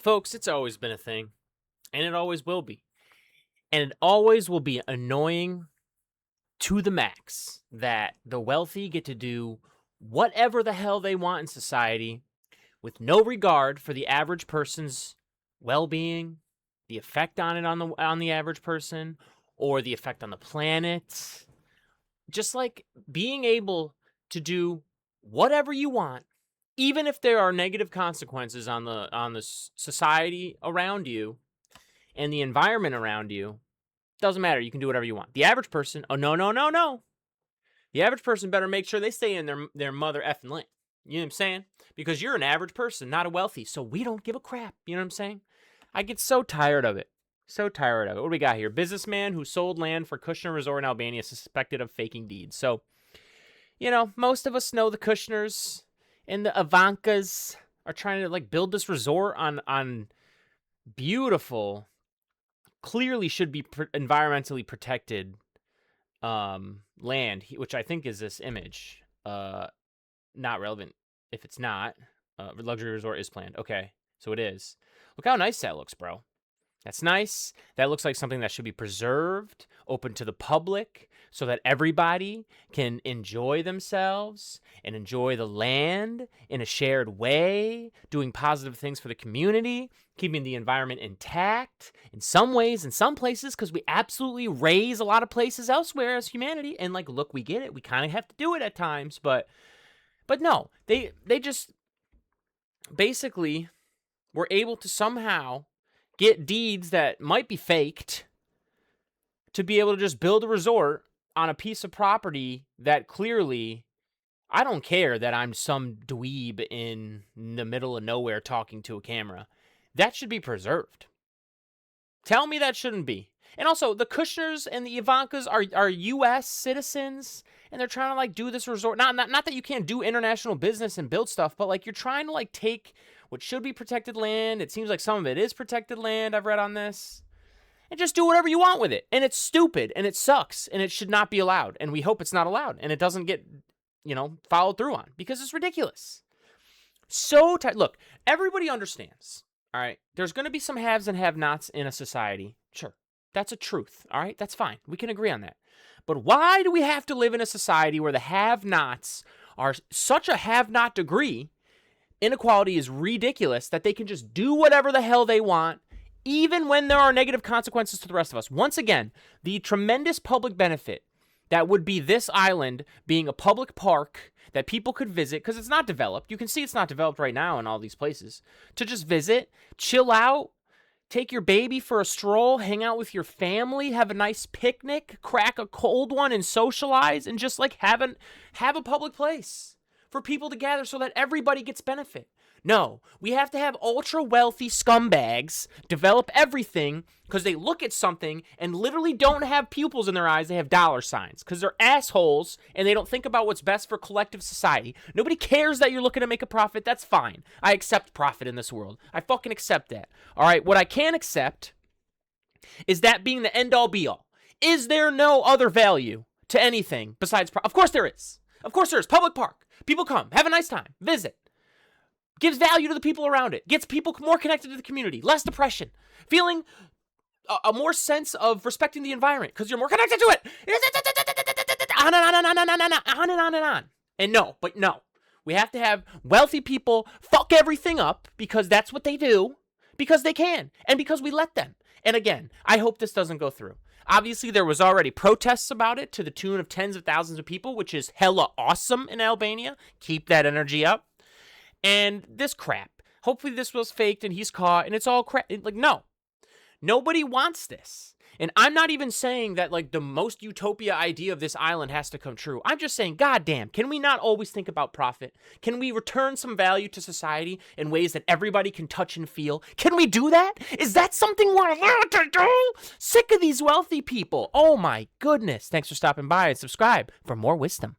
Folks, it's always been a thing, and it always will be. And it always will be annoying to the max that the wealthy get to do whatever the hell they want in society with no regard for the average person's well-being, the effect on it on the average person, or the effect on the planet. Just like being able to do whatever you want, even if there are negative consequences on the society around you and the environment around you, doesn't matter. You can do whatever you want. The average person, oh, no. The average person better make sure they stay in their mother effing lane. You know what I'm saying? Because you're an average person, not a wealthy, so we don't give a crap. You know what I'm saying? I get so tired of it. So tired of it. What do we got here? Businessman who sold land for Kushner Resort in Albania suspected of faking deeds. So, most of us know the Kushners and the Ivankas are trying to build this resort on beautiful, clearly should be environmentally protected land, which I think is this image. Not relevant if it's not. Luxury resort is planned. Okay, so it is. Look how nice that looks, bro. That's nice. That looks like something that should be preserved, open to the public, so that everybody can enjoy themselves and enjoy the land in a shared way, doing positive things for the community, keeping the environment intact in some ways, in some places, because we absolutely raise a lot of places elsewhere as humanity. And look, we get it. We kind of have to do it at times, but no, they just basically were able to somehow get deeds that might be faked to be able to just build a resort on a piece of property that clearly, I don't care that I'm some dweeb in the middle of nowhere talking to a camera. That should be preserved. Tell me that shouldn't be. And also, the Kushners and the Ivankas are U.S. citizens, and they're trying to do this resort. Not that you can't do international business and build stuff, but you're trying to take what should be protected land. It seems like some of it is protected land, I've read on this. And just do whatever you want with it. And it's stupid, and it sucks, and it should not be allowed. And we hope it's not allowed, and it doesn't get, followed through on, because it's ridiculous. So tight. Look, everybody understands, all right? There's going to be some haves and have-nots in a society. Sure, that's a truth, all right? That's fine. We can agree on that. But why do we have to live in a society where the have-nots are such a have-not degree? Inequality is ridiculous that they can just do whatever the hell they want, even when there are negative consequences to the rest of us. Once again, the tremendous public benefit that would be this island being a public park that people could visit, because it's not developed. You can see it's not developed right now in all these places. To just visit, chill out, take your baby for a stroll, hang out with your family, have a nice picnic, crack a cold one and socialize, and just have a public place for people to gather so that everybody gets benefit. No, we have to have ultra-wealthy scumbags develop everything because they look at something and literally don't have pupils in their eyes. They have dollar signs because they're assholes and they don't think about what's best for collective society. Nobody cares that you're looking to make a profit. That's fine. I accept profit in this world. I fucking accept that. All right, what I can't accept is that being the end-all, be-all. Is there no other value to anything besides profit? Of course there is. Of course there is. Public park. People come, have a nice time, visit. Gives value to the people around it. Gets people more connected to the community. Less depression. Feeling a more sense of respecting the environment because you're more connected to it. On and on. And no. We have to have wealthy people fuck everything up because that's what they do. Because they can. And because we let them. And again, I hope this doesn't go through. Obviously, there was already protests about it to the tune of tens of thousands of people, which is hella awesome in Albania. Keep that energy up. And this crap. Hopefully this was faked and he's caught and it's all crap. No. Nobody wants this. And I'm not even saying that the most utopia idea of this island has to come true. I'm just saying, goddamn, can we not always think about profit? Can we return some value to society in ways that everybody can touch and feel? Can we do that? Is that something we're allowed to do? Sick of these wealthy people. Oh my goodness. Thanks for stopping by and subscribe for more wisdom.